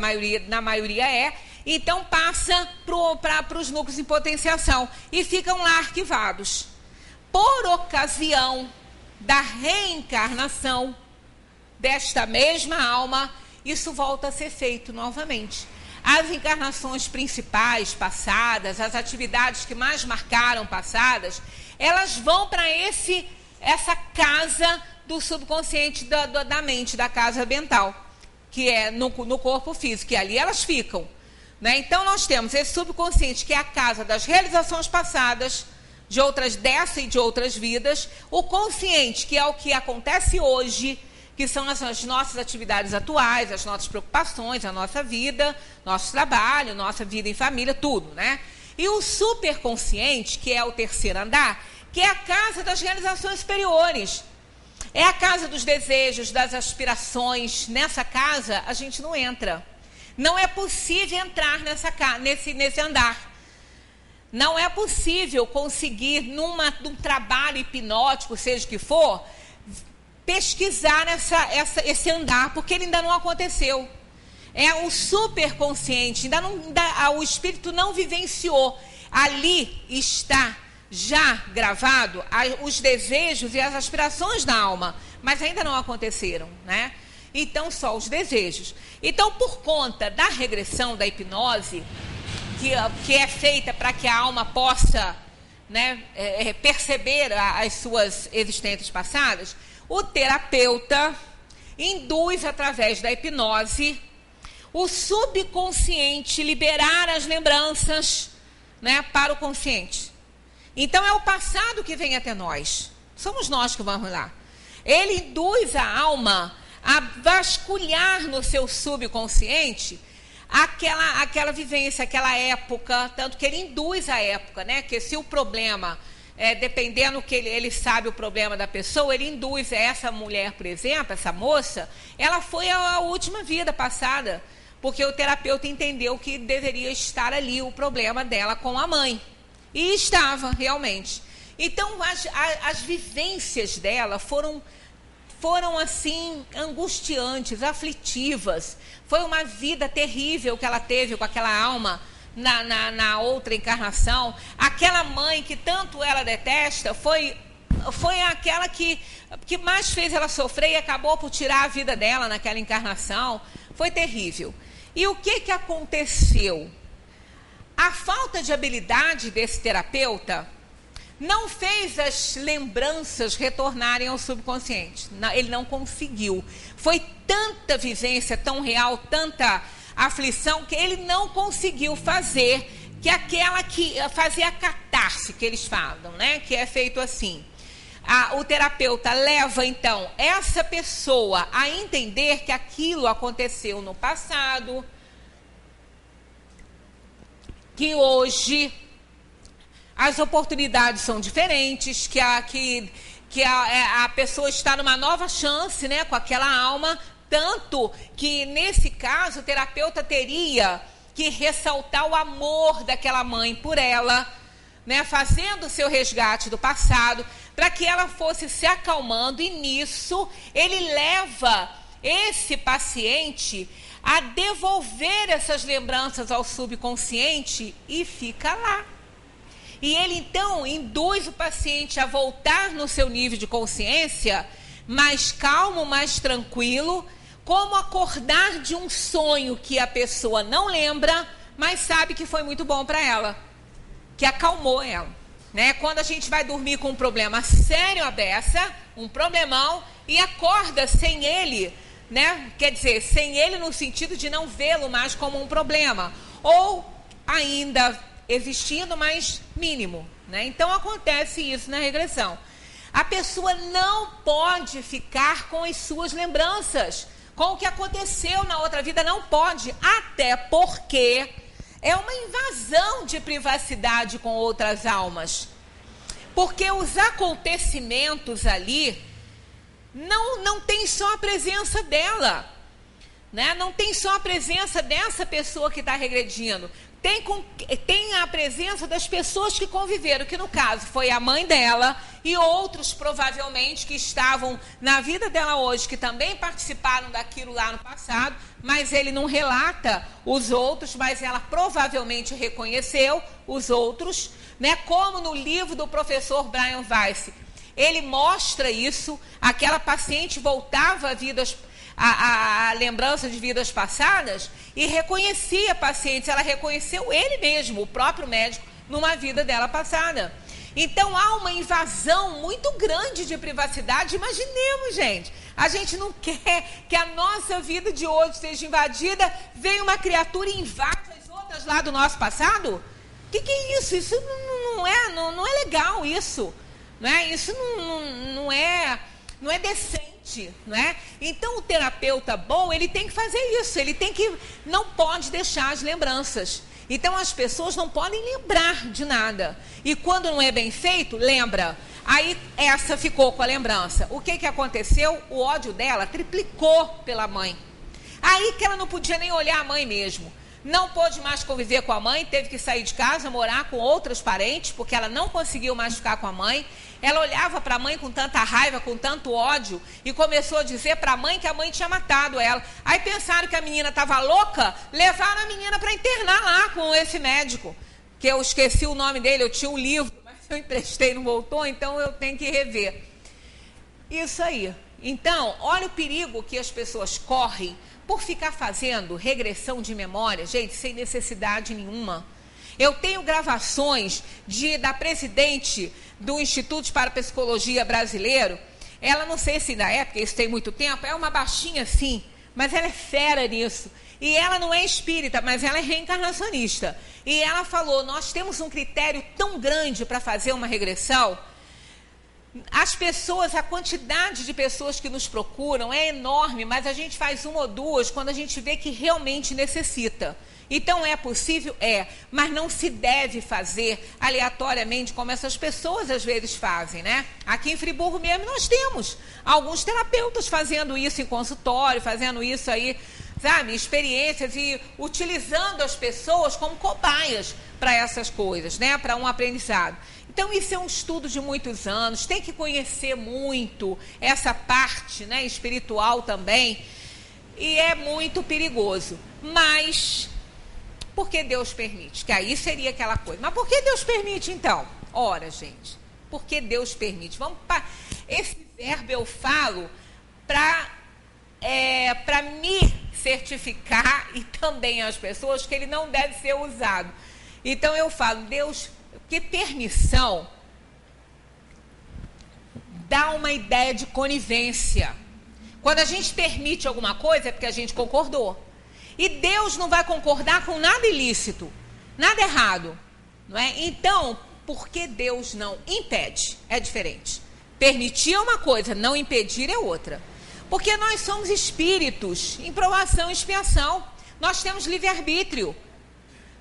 B: na maioria é. Então passa para os núcleos em potenciação e ficam lá arquivados. Por ocasião da reencarnação desta mesma alma, isso volta a ser feito novamente. As encarnações principais passadas, as atividades que mais marcaram passadas, elas vão para essa casa do subconsciente da mente, da casa mental, que é no corpo físico, e ali elas ficam, né? Então nós temos esse subconsciente, que é a casa das realizações passadas, dessa e de outras vidas, o consciente, que é o que acontece hoje, que são as nossas atividades atuais, as nossas preocupações, a nossa vida, nosso trabalho, nossa vida em família, tudo, né? E o superconsciente, que é o terceiro andar, que é a casa das realizações superiores. É a casa dos desejos, das aspirações. Nessa casa, a gente não entra. Não é possível entrar nesse andar. Não é possível conseguir, num trabalho hipnótico, seja o que for, pesquisar esse andar, porque ele ainda não aconteceu. É o superconsciente, o espírito não vivenciou. Ali está já gravado os desejos e as aspirações da alma, mas ainda não aconteceram, né? Então, só os desejos. Então, por conta da regressão da hipnose, que é feita para que a alma possa, né, perceber as suas existências passadas, o terapeuta induz, através da hipnose, o subconsciente liberar as lembranças, né, para o consciente. Então, é o passado que vem até nós. Somos nós que vamos lá. Ele induz a alma a vasculhar no seu subconsciente aquela vivência, aquela época, tanto que ele induz a época, né? Que se o problema, dependendo que ele sabe o problema da pessoa, ele induz essa mulher, por exemplo, essa moça, ela foi a última vida passada, porque o terapeuta entendeu que deveria estar ali o problema dela com a mãe. E estava, realmente. Então, as vivências dela foram assim, angustiantes, aflitivas. Foi uma vida terrível que ela teve com aquela alma na outra encarnação. Aquela mãe que tanto ela detesta foi aquela que mais fez ela sofrer e acabou por tirar a vida dela naquela encarnação. Foi terrível. E o que aconteceu? A falta de habilidade desse terapeuta não fez as lembranças retornarem ao subconsciente. Ele não conseguiu. Foi tanta vivência tão real, tanta aflição, que ele não conseguiu fazer que aquela que fazia a catarse, que eles falam, né? Que é feito assim. O terapeuta leva, então, essa pessoa a entender que aquilo aconteceu no passado, que hoje as oportunidades são diferentes, que a pessoa está numa nova chance, né, com aquela alma, tanto que, nesse caso, o terapeuta teria que ressaltar o amor daquela mãe por ela, né, fazendo o seu resgate do passado, para que ela fosse se acalmando, e nisso ele leva esse paciente a devolver essas lembranças ao subconsciente e fica lá. E ele, então, induz o paciente a voltar no seu nível de consciência mais calmo, mais tranquilo, como acordar de um sonho que a pessoa não lembra, mas sabe que foi muito bom para ela, que acalmou ela. Né? Quando a gente vai dormir com um problema sério à beça, um problemão, e acorda sem ele, né? Quer dizer, sem ele no sentido de não vê-lo mais como um problema, ou ainda existindo, mas mínimo. Né? Então acontece isso na regressão. A pessoa não pode ficar com as suas lembranças, com o que aconteceu na outra vida, não pode, até porque é uma invasão de privacidade com outras almas. Porque os acontecimentos ali não tem só a presença dela, né? Não tem só a presença dessa pessoa que está regredindo. Tem a presença das pessoas que conviveram, que no caso foi a mãe dela e outros provavelmente que estavam na vida dela hoje, que também participaram daquilo lá no passado, mas ele não relata os outros, mas ela provavelmente reconheceu os outros, né? Como no livro do professor Brian Weiss, ele mostra isso, aquela paciente voltava a vidas a lembrança de vidas passadas e reconhecia pacientes, ela reconheceu ele mesmo, o próprio médico, numa vida dela passada. Então há uma invasão muito grande de privacidade. Imaginemos, gente, a gente não quer que a nossa vida de hoje seja invadida, vem uma criatura e invade as outras lá do nosso passado? O que é isso? Isso não é legal, isso. Isso não é decente. Né? Então o terapeuta bom, ele tem que fazer isso, não pode deixar as lembranças. Então as pessoas não podem lembrar de nada. E quando não é bem feito, lembra. Aí essa ficou com a lembrança. O que aconteceu? O ódio dela triplicou pela mãe. Aí que ela não podia nem olhar a mãe mesmo. Não pôde mais conviver com a mãe, teve que sair de casa, morar com outros parentes, porque ela não conseguiu mais ficar com a mãe. Ela olhava para a mãe com tanta raiva, com tanto ódio, e começou a dizer para a mãe que a mãe tinha matado ela. Aí pensaram que a menina estava louca, levaram a menina para internar lá com esse médico, que eu esqueci o nome dele, eu tinha um livro, mas eu emprestei, não voltou, então eu tenho que rever. Isso aí. Então, olha o perigo que as pessoas correm por ficar fazendo regressão de memória, gente, sem necessidade nenhuma. Eu tenho gravações da presidente do Instituto de Parapsicologia Brasileiro. Ela, não sei se na época, isso tem muito tempo, é uma baixinha assim, mas ela é fera nisso. E ela não é espírita, mas ela é reencarnacionista. E ela falou, nós temos um critério tão grande para fazer uma regressão. As pessoas, a quantidade de pessoas que nos procuram é enorme, mas a gente faz uma ou duas quando a gente vê que realmente necessita. Então é possível? É, mas não se deve fazer aleatoriamente como essas pessoas às vezes fazem, né? Aqui em Friburgo mesmo nós temos alguns terapeutas fazendo isso em consultório, fazendo isso aí, sabe, experiências e utilizando as pessoas como cobaias para essas coisas, né? Para um aprendizado. Então isso é um estudo de muitos anos, tem que conhecer muito essa parte, né, espiritual também, e é muito perigoso. Mas por que Deus permite? Que aí seria aquela coisa. Mas por que Deus permite então? Ora, gente, por que Deus permite? Esse verbo eu falo para me certificar e também as pessoas que ele não deve ser usado. Então eu falo, Deus, que permissão dá uma ideia de conivência. Quando a gente permite alguma coisa é porque a gente concordou. E Deus não vai concordar com nada ilícito, nada errado, não é? Então, por que Deus não impede? É diferente. Permitir é uma coisa, não impedir é outra. Porque nós somos espíritos em provação e expiação. Nós temos livre-arbítrio.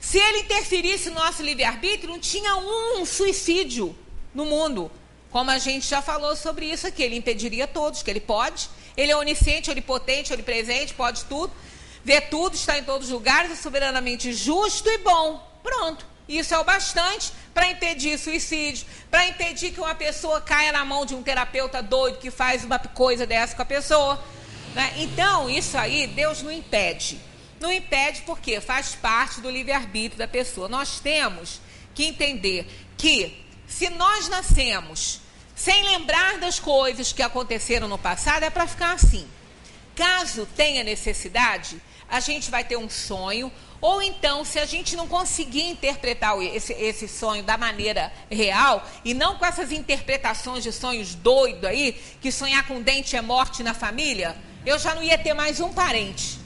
B: Se ele interferisse no nosso livre-arbítrio, não tinha um suicídio no mundo. Como a gente já falou sobre isso aqui, ele impediria todos, que ele pode. Ele é onisciente, onipotente, onipresente, pode tudo. Vê tudo, está em todos os lugares, é soberanamente justo e bom. Pronto. Isso é o bastante para impedir suicídio, para impedir que uma pessoa caia na mão de um terapeuta doido que faz uma coisa dessa com a pessoa. Né? Então, isso aí, Deus não impede. Não impede porque faz parte do livre-arbítrio da pessoa. Nós temos que entender que se nós nascemos sem lembrar das coisas que aconteceram no passado, é para ficar assim. Caso tenha necessidade, a gente vai ter um sonho, ou então, se a gente não conseguir interpretar esse sonho da maneira real, e não com essas interpretações de sonhos doidos aí, que sonhar com dente é morte na família, eu já não ia ter mais um parente.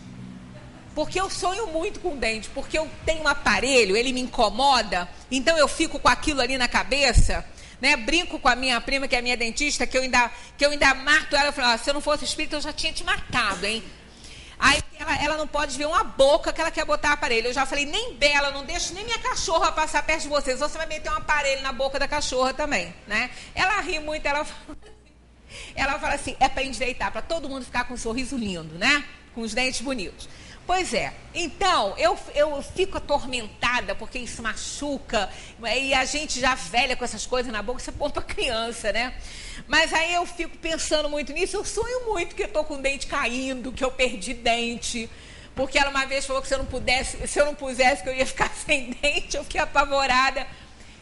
B: Porque eu sonho muito com dente, porque eu tenho um aparelho, ele me incomoda, então eu fico com aquilo ali na cabeça, né? Brinco com a minha prima, que é minha dentista, que eu ainda mato ela. Eu falo, se eu não fosse espírito, eu já tinha te matado, hein? Aí ela não pode ver uma boca que ela quer botar aparelho. Eu já falei, nem Bela, não deixo nem minha cachorra passar perto de vocês. Você vai meter um aparelho na boca da cachorra também, né? Ela ri muito, ela fala assim, é para endireitar, para todo mundo ficar com um sorriso lindo, né? Com os dentes bonitos. Pois é, então, eu fico atormentada porque isso machuca, e a gente já velha com essas coisas na boca, isso é bom para criança, né? Mas aí eu fico pensando muito nisso, eu sonho muito que eu estou com o dente caindo, que eu perdi dente, porque ela uma vez falou que se eu não pusesse que eu ia ficar sem dente, eu fiquei apavorada.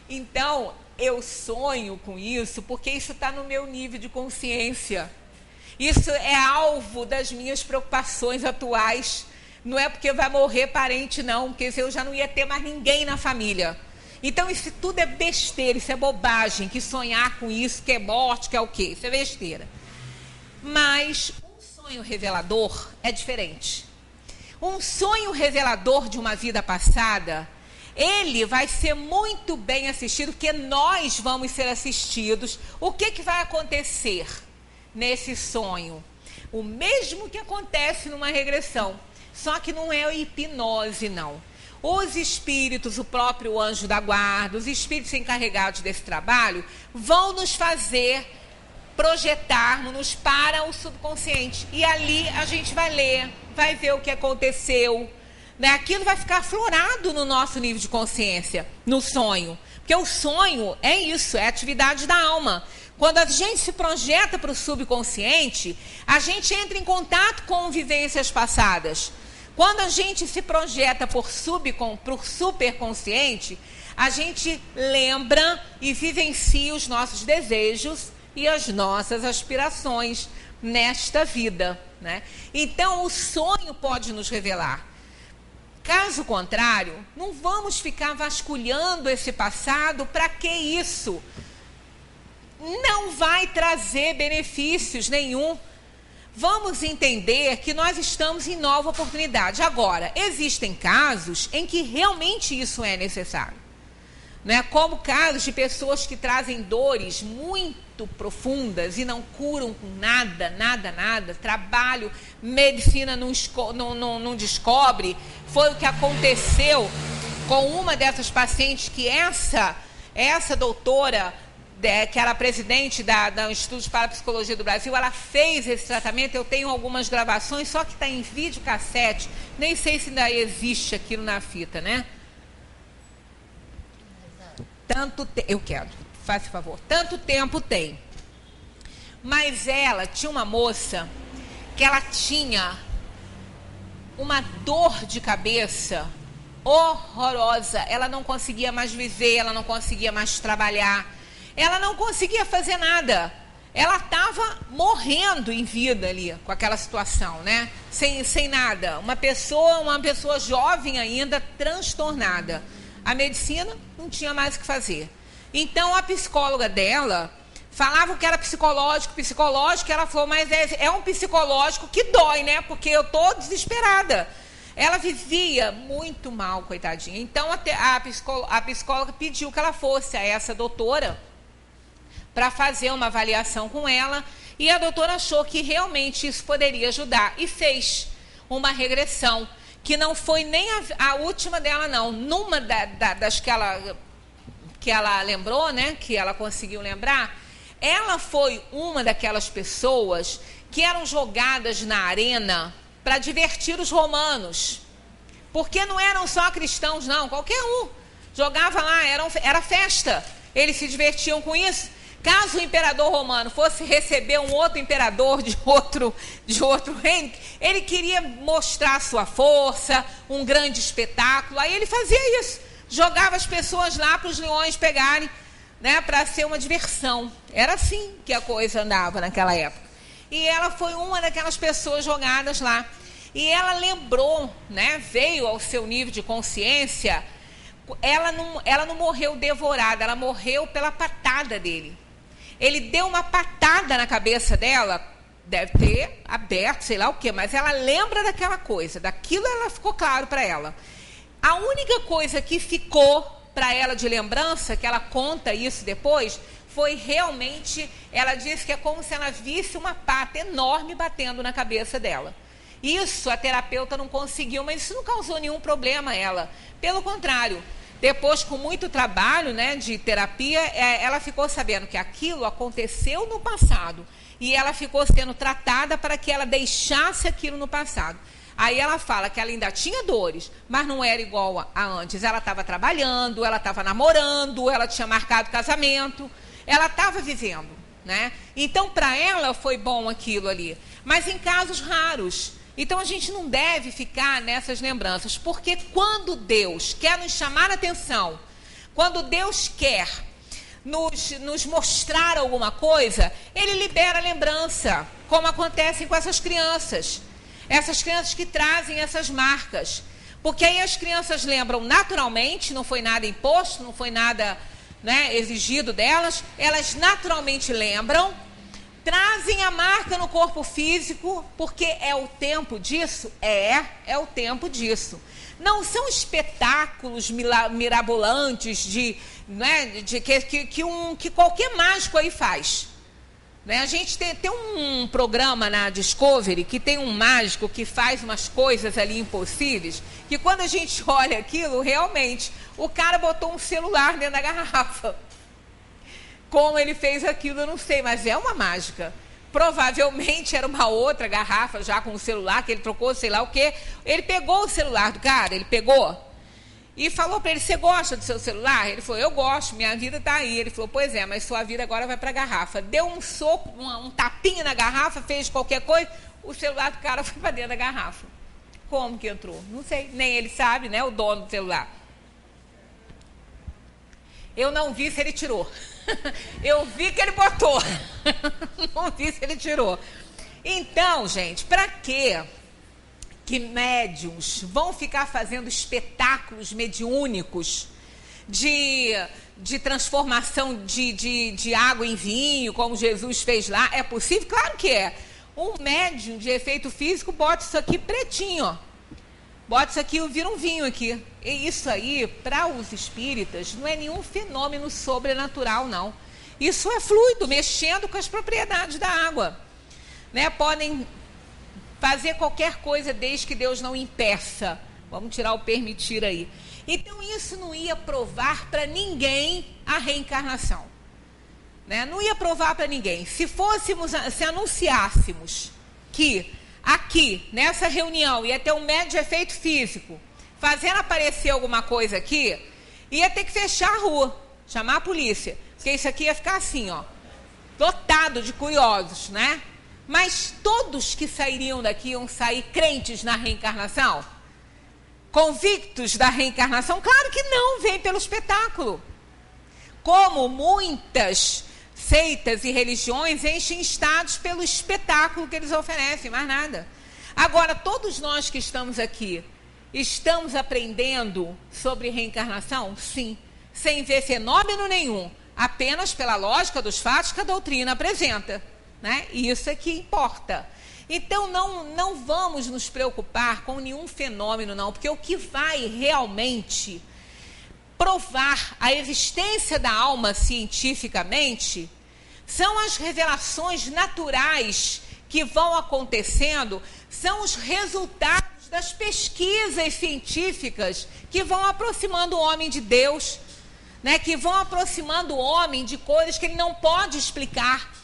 B: Então, eu sonho com isso porque isso está no meu nível de consciência. Isso é alvo das minhas preocupações atuais. Não é porque vai morrer parente, não, porque eu já não ia ter mais ninguém na família. Então, isso tudo é besteira, isso é bobagem, que sonhar com isso, que é morte, que é o quê? Isso é besteira. Mas um sonho revelador é diferente. Um sonho revelador de uma vida passada, ele vai ser muito bem assistido, porque nós vamos ser assistidos. O que vai acontecer nesse sonho? O mesmo que acontece numa regressão. Só que não é hipnose, não. Os espíritos, o próprio anjo da guarda, os espíritos encarregados desse trabalho, vão nos fazer projetarmos para o subconsciente. E ali a gente vai ler, vai ver o que aconteceu, né? Aquilo vai ficar aflorado no nosso nível de consciência, no sonho. Porque o sonho é isso, é a atividade da alma. Quando a gente se projeta para o subconsciente, a gente entra em contato com vivências passadas. Quando a gente se projeta por superconsciente, a gente lembra e vivencia os nossos desejos e as nossas aspirações nesta vida, né? Então, o sonho pode nos revelar. Caso contrário, não vamos ficar vasculhando esse passado. Para que isso? Não vai trazer benefícios nenhum. Vamos entender que nós estamos em nova oportunidade. Agora, existem casos em que realmente isso é necessário. Não é? Como casos de pessoas que trazem dores muito profundas e não curam com nada. Trabalho, medicina não descobre. Foi o que aconteceu com uma dessas pacientes que essa doutora, que era presidente do Instituto de Parapsicologia do Brasil, ela fez esse tratamento. Eu tenho algumas gravações, só que está em videocassete. Nem sei se ainda existe aquilo na fita, né? Eu quero, faça favor. Tanto tempo tem. Mas ela tinha uma moça que ela tinha uma dor de cabeça horrorosa. Ela não conseguia mais viver, ela não conseguia mais trabalhar. Ela não conseguia fazer nada. Ela estava morrendo em vida ali, com aquela situação, né? Sem nada. Uma pessoa jovem ainda, transtornada. A medicina não tinha mais o que fazer. Então, a psicóloga dela falava que era psicológico. Ela falou, mas é um psicológico que dói, né? Porque eu estou desesperada. Ela vivia muito mal, coitadinha. Então, a psicóloga pediu que ela fosse a essa doutora para fazer uma avaliação com ela, e a doutora achou que realmente isso poderia ajudar, e fez uma regressão, que não foi nem a última dela, não. Numa das que ela lembrou, né, que ela conseguiu lembrar, ela foi uma daquelas pessoas que eram jogadas na arena para divertir os romanos, porque não eram só cristãos, não, qualquer um jogava lá, era festa, eles se divertiam com isso. Caso o imperador romano fosse receber um outro imperador de outro reino, ele queria mostrar sua força, um grande espetáculo. Aí ele fazia isso, jogava as pessoas lá para os leões pegarem, né, para ser uma diversão. Era assim que a coisa andava naquela época. E ela foi uma daquelas pessoas jogadas lá. E ela lembrou, né, veio ao seu nível de consciência. Ela não morreu devorada, ela morreu pela patada dele. Ele deu uma patada na cabeça dela, deve ter aberto, sei lá o quê, mas ela lembra daquela coisa, daquilo ela ficou claro para ela. A única coisa que ficou para ela de lembrança, que ela conta isso depois, foi realmente, ela disse que é como se ela visse uma pata enorme batendo na cabeça dela. Isso a terapeuta não conseguiu, mas isso não causou nenhum problema a ela. Pelo contrário, depois, com muito trabalho, né, de terapia, ela ficou sabendo que aquilo aconteceu no passado. E ela ficou sendo tratada para que ela deixasse aquilo no passado. Aí ela fala que ela ainda tinha dores, mas não era igual a antes. Ela estava trabalhando, ela estava namorando, ela tinha marcado casamento, ela estava vivendo, né? Então, para ela foi bom aquilo ali. Mas em casos raros. Então, a gente não deve ficar nessas lembranças, porque quando Deus quer nos chamar a atenção, quando Deus quer nos mostrar alguma coisa, Ele libera a lembrança, como acontece com essas crianças que trazem essas marcas. Porque aí as crianças lembram naturalmente, não foi nada imposto, não foi nada, né, exigido delas, elas naturalmente lembram, trazem a marca no corpo físico, porque é o tempo disso? É o tempo disso. Não são espetáculos mirabolantes né, que qualquer mágico aí faz. Né? A gente tem um programa na Discovery que tem um mágico que faz umas coisas ali impossíveis, que quando a gente olha aquilo, realmente, o cara botou um celular dentro da garrafa. Como ele fez aquilo, eu não sei, mas é uma mágica. Provavelmente era uma outra garrafa, já com o celular, que ele trocou, sei lá o quê. Ele pegou o celular do cara, ele pegou e falou para ele, você gosta do seu celular? Ele falou, eu gosto, minha vida está aí. Ele falou, pois é, mas sua vida agora vai para a garrafa. Deu um soco, um tapinha na garrafa, fez qualquer coisa, o celular do cara foi para dentro da garrafa. Como que entrou? Não sei, nem ele sabe, né, o dono do celular. Eu não vi se ele tirou. Eu vi que ele botou. Não vi se ele tirou. Então, gente, para quê que médiuns vão ficar fazendo espetáculos mediúnicos de transformação de água em vinho, como Jesus fez lá? É possível? Claro que é. Um médium de efeito físico bota isso aqui pretinho, ó. Bota isso aqui e vira um vinho aqui. E isso aí, para os espíritas, não é nenhum fenômeno sobrenatural, não. Isso é fluido, mexendo com as propriedades da água. Né? Podem fazer qualquer coisa desde que Deus não impeça. Vamos tirar o permitir aí. Então, isso não ia provar para ninguém a reencarnação. Né? Não ia provar para ninguém. Se anunciássemos que aqui, nessa reunião, ia ter um médium de efeito físico, fazendo aparecer alguma coisa aqui, ia ter que fechar a rua, chamar a polícia, porque isso aqui ia ficar assim, ó, lotado de curiosos, né? Mas todos que sairiam daqui iam sair crentes na reencarnação? Convictos da reencarnação? Claro que não, vem pelo espetáculo. Como muitas seitas e religiões enchem estados pelo espetáculo que eles oferecem, mais nada. Agora, todos nós que estamos aqui, estamos aprendendo sobre reencarnação? Sim. Sem ver fenômeno nenhum, apenas pela lógica dos fatos que a doutrina apresenta. Né? E isso é que importa. Então, não vamos nos preocupar com nenhum fenômeno, não, porque o que vai realmente provar a existência da alma cientificamente são as revelações naturais que vão acontecendo, são os resultados das pesquisas científicas que vão aproximando o homem de Deus, né? Que vão aproximando o homem de coisas que ele não pode explicar.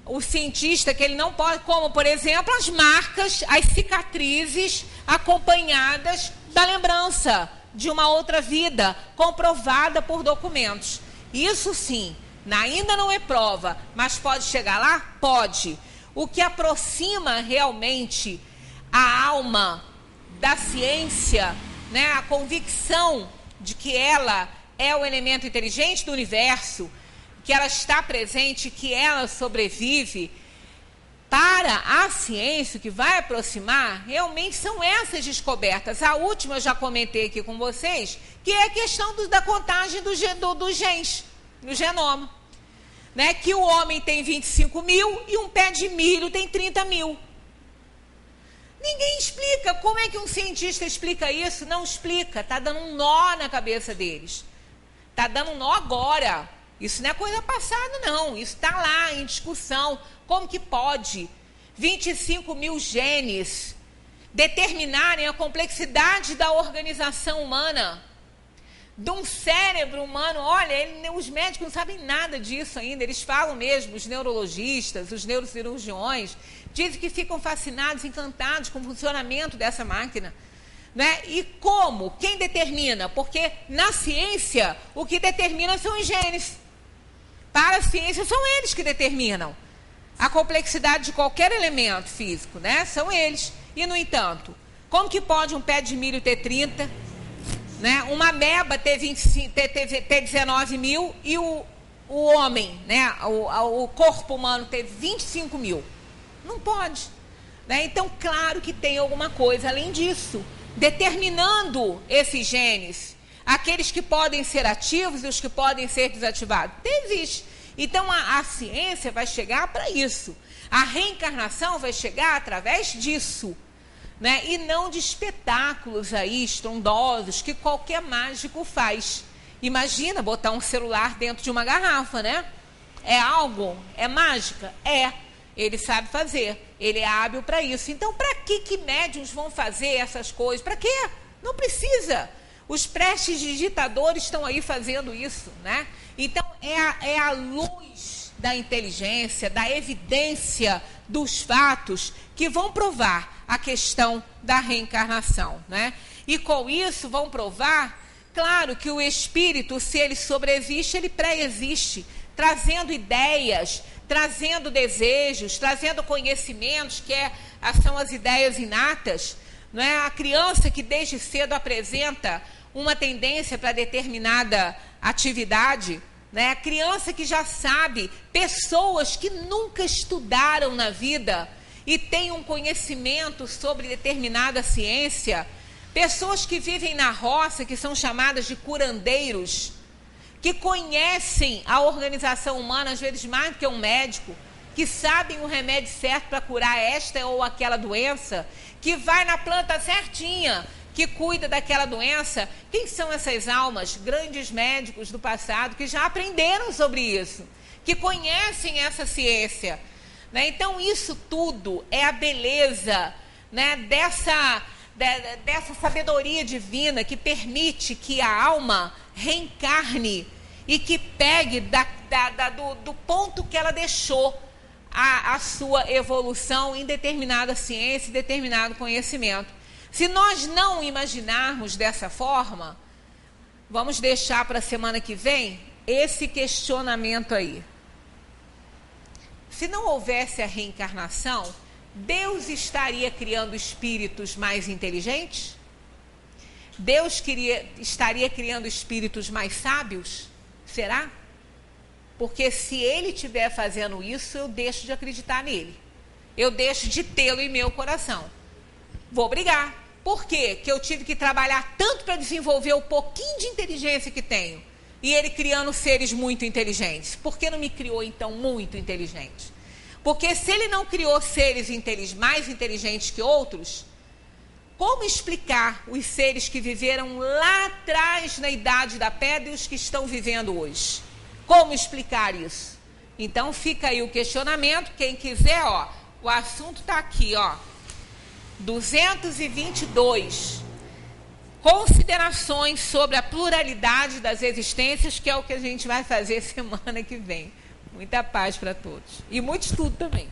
B: O cientista que ele não pode, como, por exemplo, as marcas, as cicatrizes acompanhadas da lembrança de uma outra vida, comprovada por documentos. Isso sim Ainda não é prova, mas pode chegar lá? Pode. O que aproxima realmente a alma da ciência, né, a convicção de que ela é o elemento inteligente do universo, que ela está presente, que ela sobrevive, para a ciência, o que vai aproximar, realmente são essas descobertas. A última eu já comentei aqui com vocês, que é a questão da contagem dos genes, no genoma. Né? Que o homem tem 25 mil e um pé de milho tem 30 mil. Ninguém explica. Como é que um cientista explica isso? Não explica. Está dando um nó na cabeça deles. Está dando um nó agora. Isso não é coisa passada, não. Isso está lá em discussão. Como que pode 25 mil genes determinarem a complexidade da organização humana? De um cérebro humano, olha, os médicos não sabem nada disso ainda. Eles falam mesmo, os neurologistas, os neurocirurgiões, dizem que ficam fascinados, encantados com o funcionamento dessa máquina. Né? E como? Quem determina? Porque na ciência, o que determina são os genes. Para a ciência, são eles que determinam a complexidade de qualquer elemento físico, né? São eles. E, no entanto, como que pode um pé de milho ter 30, né? Uma ameba ter 19 mil e o homem, né? O corpo humano ter 25 mil? Não pode. Né? Então, claro que tem alguma coisa além disso, determinando esses genes, aqueles que podem ser ativos e os que podem ser desativados. Existe. Então, a ciência vai chegar para isso. A reencarnação vai chegar através disso. Né? E não de espetáculos aí estrondosos que qualquer mágico faz. Imagina botar um celular dentro de uma garrafa, né? É algo? É mágica? É. Ele sabe fazer. Ele é hábil para isso. Então, para que médiuns vão fazer essas coisas? Para quê? Não precisa. Os prestidigitadores estão aí fazendo isso, né? Então, é a luz da inteligência, da evidência dos fatos que vão provar a questão da reencarnação, né? E com isso vão provar, claro, que o espírito, se ele sobreexiste, ele pré-existe, trazendo ideias, trazendo desejos, trazendo conhecimentos, que são as ideias inatas. Não é? A criança que desde cedo apresenta uma tendência para determinada atividade, né? A criança que já sabe, pessoas que nunca estudaram na vida e têm um conhecimento sobre determinada ciência, pessoas que vivem na roça, que são chamadas de curandeiros, que conhecem a organização humana, às vezes mais do que um médico, que sabem o remédio certo para curar esta ou aquela doença, que vai na planta certinha, que cuida daquela doença. Quem são essas almas? Grandes médicos do passado que já aprenderam sobre isso, que conhecem essa ciência. Né? Então, isso tudo é a beleza, né, dessa sabedoria divina que permite que a alma reencarne e que pegue do ponto que ela deixou a sua evolução em determinada ciência, em determinado conhecimento. Se nós não imaginarmos dessa forma, vamos deixar para a semana que vem esse questionamento aí. Se não houvesse a reencarnação, Deus estaria criando espíritos mais inteligentes? Deus estaria criando espíritos mais sábios? Será? Porque se ele estiver fazendo isso, eu deixo de acreditar nele. Eu deixo de tê-lo em meu coração. Vou brigar. Por quê? Que eu tive que trabalhar tanto para desenvolver o pouquinho de inteligência que tenho. E ele criando seres muito inteligentes. Por que não me criou, então, muito inteligente? Porque se ele não criou seres mais inteligentes que outros, como explicar os seres que viveram lá atrás na Idade da Pedra e os que estão vivendo hoje? Como explicar isso? Então fica aí o questionamento. Quem quiser, ó, o assunto está aqui, ó. 222. Considerações sobre a pluralidade das existências, que é o que a gente vai fazer semana que vem. Muita paz para todos. E muito estudo também.